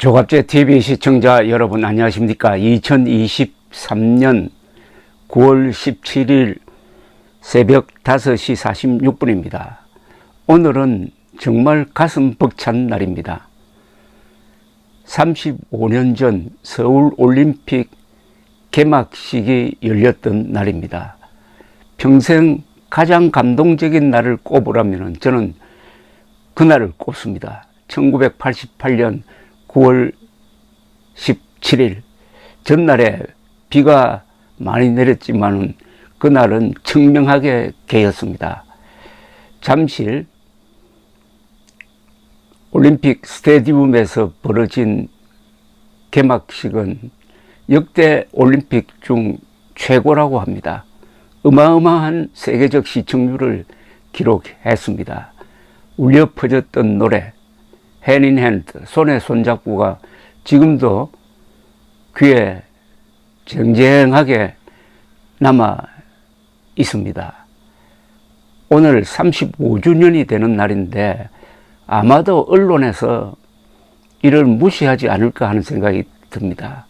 조갑제 TV 시청자 여러분 안녕하십니까. 2023년 9월 17일 새벽 5시 46분입니다. 오늘은 정말 가슴 벅찬 날입니다. 35년 전 서울올림픽 개막식이 열렸던 날입니다. 평생 가장 감동적인 날을 꼽으라면 저는 그날을 꼽습니다. 1988년 9월 17일 전날에 비가 많이 내렸지만 그날은 청명하게 개였습니다. 잠실 올림픽 스테디움에서 벌어진 개막식은 역대 올림픽 중 최고라고 합니다. 어마어마한 세계적 시청률을 기록했습니다. 울려 퍼졌던 노래 Hand in Hand, 손에 손잡고가 지금도 귀에 쟁쟁하게 남아 있습니다. 오늘 35주년이 되는 날인데 아마도 언론에서 이를 무시하지 않을까 하는 생각이 듭니다.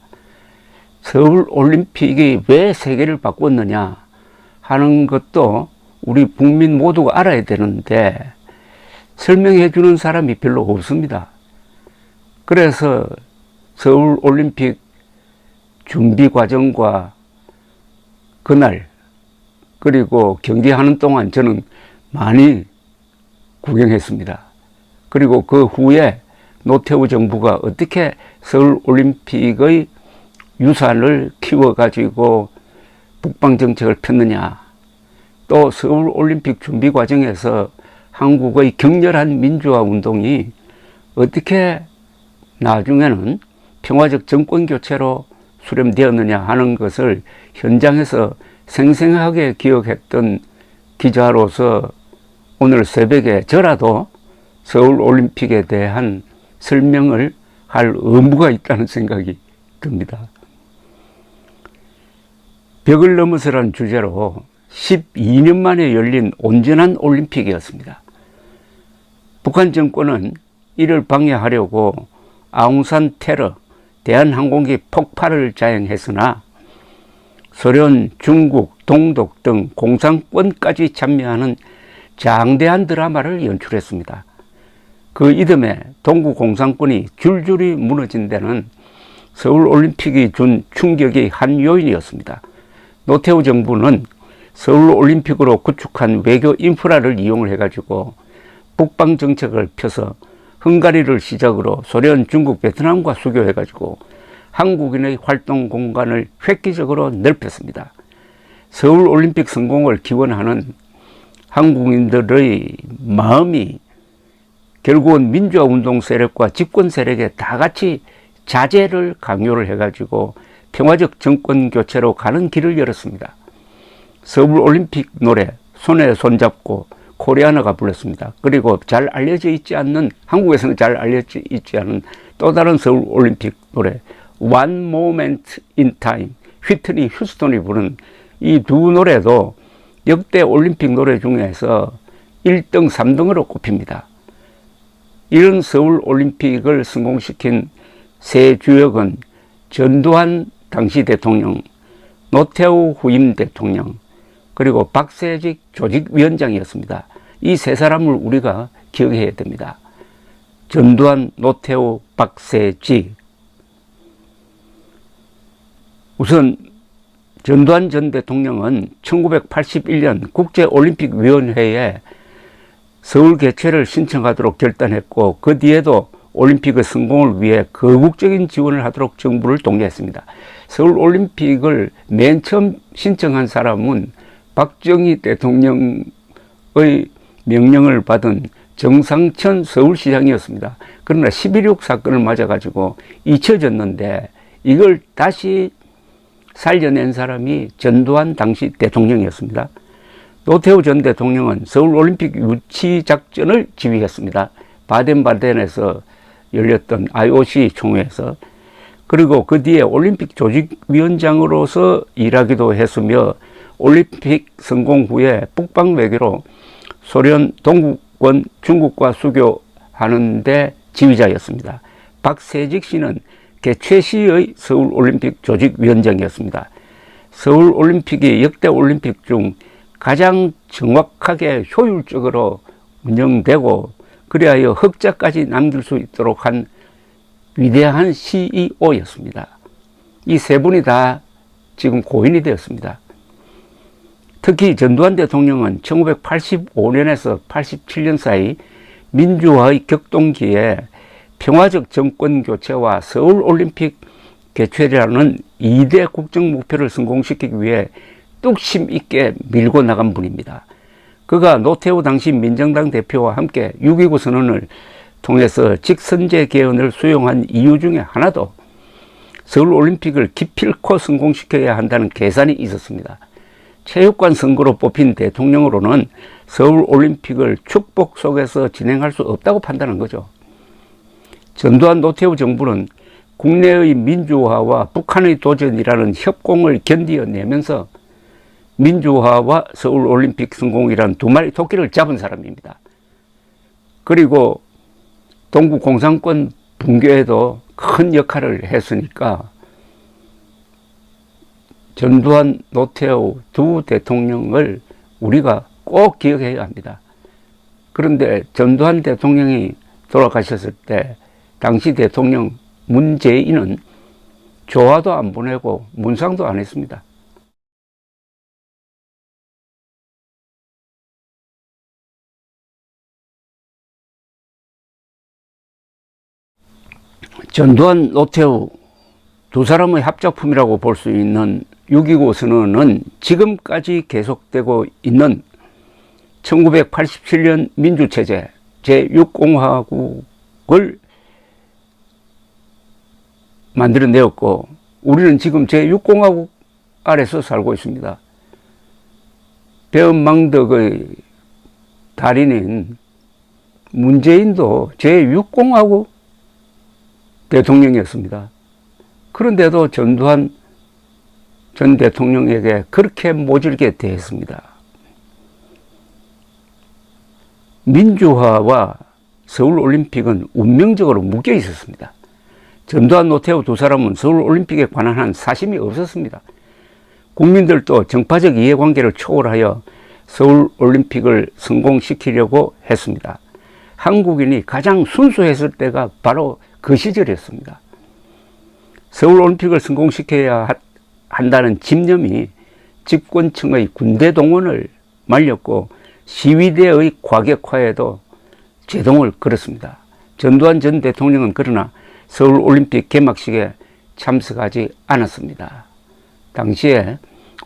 서울올림픽이 왜 세계를 바꿨느냐 하는 것도 우리 국민 모두가 알아야 되는데 설명해 주는 사람이 별로 없습니다. 그래서 서울올림픽 준비 과정과 그날 그리고 경기하는 동안 저는 많이 구경했습니다. 그리고 그 후에 노태우 정부가 어떻게 서울올림픽의 유산을 키워가지고 북방정책을 폈느냐, 또 서울올림픽 준비 과정에서 한국의 격렬한 민주화 운동이 어떻게 나중에는 평화적 정권 교체로 수렴되었느냐 하는 것을 현장에서 생생하게 기억했던 기자로서 오늘 새벽에 저라도 서울올림픽에 대한 설명을 할 의무가 있다는 생각이 듭니다. 벽을 넘어서라는 주제로 12년 만에 열린 온전한 올림픽이었습니다. 북한 정권은 이를 방해하려고 아웅산 테러, 대한항공기 폭발을 자행했으나 소련, 중국, 동독 등 공산권까지 참여하는 장대한 드라마를 연출했습니다. 그 이듬해 동구 공산권이 줄줄이 무너진 데는 서울올림픽이 준 충격이 한 요인이었습니다. 노태우 정부는 서울올림픽으로 구축한 외교 인프라를 이용을 해가지고 북방 정책을 펴서 헝가리를 시작으로 소련, 중국, 베트남과 수교해가지고 한국인의 활동 공간을 획기적으로 넓혔습니다. 서울올림픽 성공을 기원하는 한국인들의 마음이 결국은 민주화운동 세력과 집권 세력에 다 같이 자제를 강요를 해가지고 평화적 정권 교체로 가는 길을 열었습니다. 서울올림픽 노래 손에 손잡고 코리아나가 불렀습니다. 그리고 잘 알려져 있지 않는, 한국에서는 잘 알려져 있지 않은 또 다른 서울올림픽 노래 One Moment in Time, 휘트니 휴스턴이 부른 이 두 노래도 역대 올림픽 노래 중에서 1등, 3등으로 꼽힙니다. 이런 서울올림픽을 성공시킨 세 주역은 전두환 당시 대통령, 노태우 후임 대통령, 그리고 박세직 조직위원장이었습니다. 이 세 사람을 우리가 기억해야 됩니다. 전두환, 노태우, 박세직. 우선 전두환 전 대통령은 1981년 국제올림픽위원회에 서울 개최를 신청하도록 결단했고 그 뒤에도 올림픽의 성공을 위해 거국적인 지원을 하도록 정부를 독려했습니다. 서울올림픽을 맨 처음 신청한 사람은 박정희 대통령의 명령을 받은 정상천 서울시장이었습니다. 그러나 11.6 사건을 맞아가지고 잊혀졌는데 이걸 다시 살려낸 사람이 전두환 당시 대통령이었습니다. 노태우 전 대통령은 서울올림픽 유치 작전을 지휘했습니다. 바덴바덴에서 열렸던 IOC 총회에서. 그리고 그 뒤에 올림픽 조직위원장으로서 일하기도 했으며 올림픽 성공 후에 북방 외교로 소련, 동구권, 중국과 수교하는 데 지휘자였습니다. 박세직 씨는 개최 시의 서울올림픽 조직위원장이었습니다. 서울올림픽이 역대 올림픽 중 가장 정확하게 효율적으로 운영되고 그리하여 흑자까지 남길 수 있도록 한 위대한 CEO였습니다. 이 세 분이 다 지금 고인이 되었습니다. 특히 전두환 대통령은 1985년에서 87년 사이 민주화의 격동기에 평화적 정권 교체와 서울올림픽 개최라는 2대 국정 목표를 성공시키기 위해 뚝심 있게 밀고 나간 분입니다. 그가 노태우 당시 민정당 대표와 함께 6.29 선언을 통해서 직선제 개헌을 수용한 이유 중에 하나도 서울올림픽을 기필코 성공시켜야 한다는 계산이 있었습니다. 체육관 선거로 뽑힌 대통령으로는 서울올림픽을 축복 속에서 진행할 수 없다고 판단한 거죠. 전두환 노태우 정부는 국내의 민주화와 북한의 도전이라는 협공을 견디어내면서 민주화와 서울올림픽 성공이란 두 마리 토끼를 잡은 사람입니다. 그리고 동구 공산권 붕괴에도 큰 역할을 했으니까 전두환, 노태우 두 대통령을 우리가 꼭 기억해야 합니다. 그런데 전두환 대통령이 돌아가셨을 때 당시 대통령 문재인은 조화도 안 보내고 문상도 안 했습니다. 전두환, 노태우 두 사람의 합작품이라고 볼 수 있는 6.29 선언은 지금까지 계속되고 있는 1987년 민주체제 제6공화국을 만들어내었고 우리는 지금 제6공화국 아래서 살고 있습니다. 배은망덕의 달인인 문재인도 제6공화국 대통령이었습니다. 그런데도 전두환 전 대통령에게 그렇게 모질게 대했습니다. 민주화와 서울올림픽은 운명적으로 묶여 있었습니다. 전두환, 노태우 두 사람은 서울올림픽에 관한 한 사심이 없었습니다. 국민들도 정파적 이해관계를 초월하여 서울올림픽을 성공시키려고 했습니다. 한국인이 가장 순수했을 때가 바로 그 시절이었습니다. 서울올림픽을 성공시켜야 한다는 집념이 집권층의 군대 동원을 말렸고 시위대의 과격화에도 제동을 걸었습니다. 전두환 전 대통령은 그러나 서울올림픽 개막식에 참석하지 않았습니다. 당시에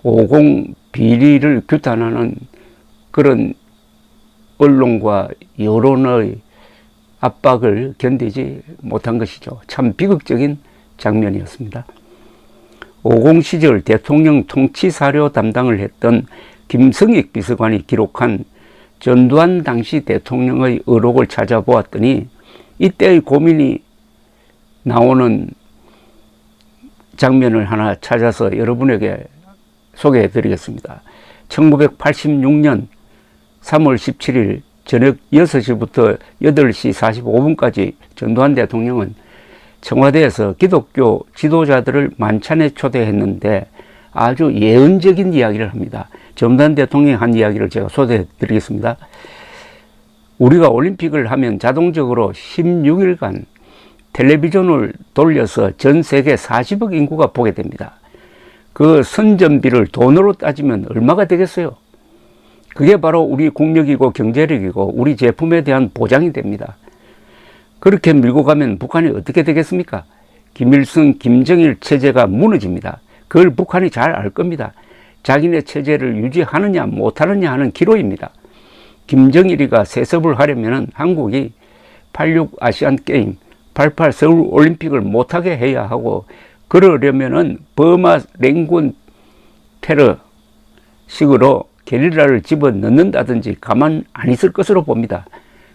50 비리를 규탄하는 그런 언론과 여론의 압박을 견디지 못한 것이죠. 참 비극적인 장면이었습니다. 50 시절 대통령 통치사료 담당을 했던 김성익 비서관이 기록한 전두환 당시 대통령의 의록을 찾아보았더니 이때의 고민이 나오는 장면을 하나 찾아서 여러분에게 소개해 드리겠습니다. 1986년 3월 17일 저녁 6시부터 8시 45분까지 전두환 대통령은 청와대에서 기독교 지도자들을 만찬에 초대했는데 아주 예언적인 이야기를 합니다. 전두환 대통령이 한 이야기를 제가 소개해 드리겠습니다. 우리가 올림픽을 하면 자동적으로 16일간 텔레비전을 돌려서 전 세계 40억 인구가 보게 됩니다. 그 선전비를 돈으로 따지면 얼마가 되겠어요? 그게 바로 우리 국력이고 경제력이고 우리 제품에 대한 보장이 됩니다. 그렇게 밀고 가면 북한이 어떻게 되겠습니까? 김일성, 김정일 체제가 무너집니다. 그걸 북한이 잘 알 겁니다. 자기네 체제를 유지하느냐 못하느냐 하는 기로입니다. 김정일이가 세습을 하려면 한국이 86 아시안게임, 88 서울올림픽을 못하게 해야 하고 그러려면 버마 랭군 테러식으로 게릴라를 집어넣는다든지 가만 안 있을 것으로 봅니다.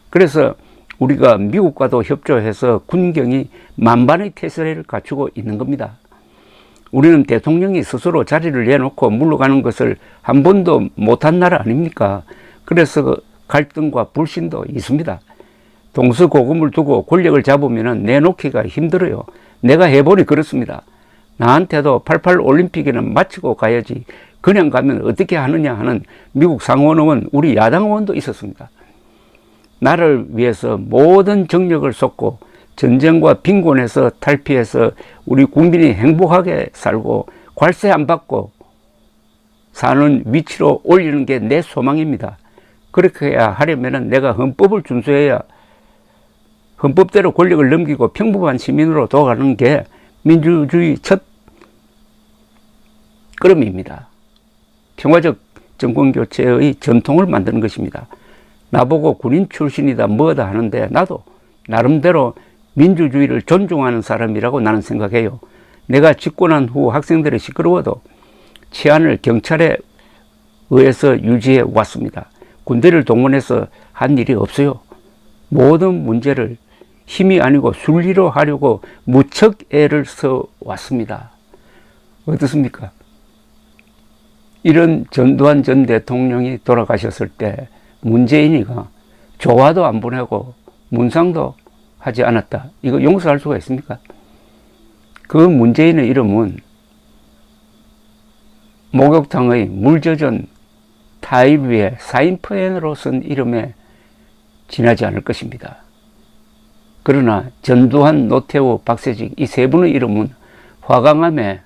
그래서 우리가 미국과도 협조해서 군경이 만반의 태세를 갖추고 있는 겁니다. 우리는 대통령이 스스로 자리를 내놓고 물러가는 것을 한 번도 못한 나라 아닙니까? 그래서 갈등과 불신도 있습니다. 동서고금을 두고 권력을 잡으면 내놓기가 힘들어요. 내가 해보니 그렇습니다. 나한테도 88 올림픽에는 마치고 가야지 그냥 가면 어떻게 하느냐 하는 미국 상원의원, 우리 야당 의원도 있었습니다. 나를 위해서 모든 정력을 쏟고 전쟁과 빈곤에서 탈피해서 우리 국민이 행복하게 살고 관세 안 받고 사는 위치로 올리는 게 내 소망입니다. 그렇게 해야 하려면 내가 헌법을 준수해야 헌법대로 권력을 넘기고 평범한 시민으로 돌아가는 게 민주주의 첫 걸음입니다. 평화적 정권교체의 전통을 만드는 것입니다. 나보고 군인 출신이다 뭐다 하는데 나도 나름대로 민주주의를 존중하는 사람이라고 나는 생각해요. 내가 집권한 후 학생들이 시끄러워도 치안을 경찰에 의해서 유지해 왔습니다. 군대를 동원해서 한 일이 없어요. 모든 문제를 힘이 아니고 순리로 하려고 무척 애를 써 왔습니다. 어떻습니까? 이런 전두환 전 대통령이 돌아가셨을 때 문재인이가 조화도 안 보내고 문상도 하지 않았다. 이거 용서할 수가 있습니까? 그 문재인의 이름은 목욕탕의 물 젖은 타일 위에 사인펜으로 쓴 이름에 지나지 않을 것입니다. 그러나 전두환, 노태우, 박세직 이 세 분의 이름은 화강암에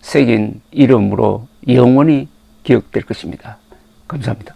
새긴 이름으로 영원히 기억될 것입니다. 감사합니다.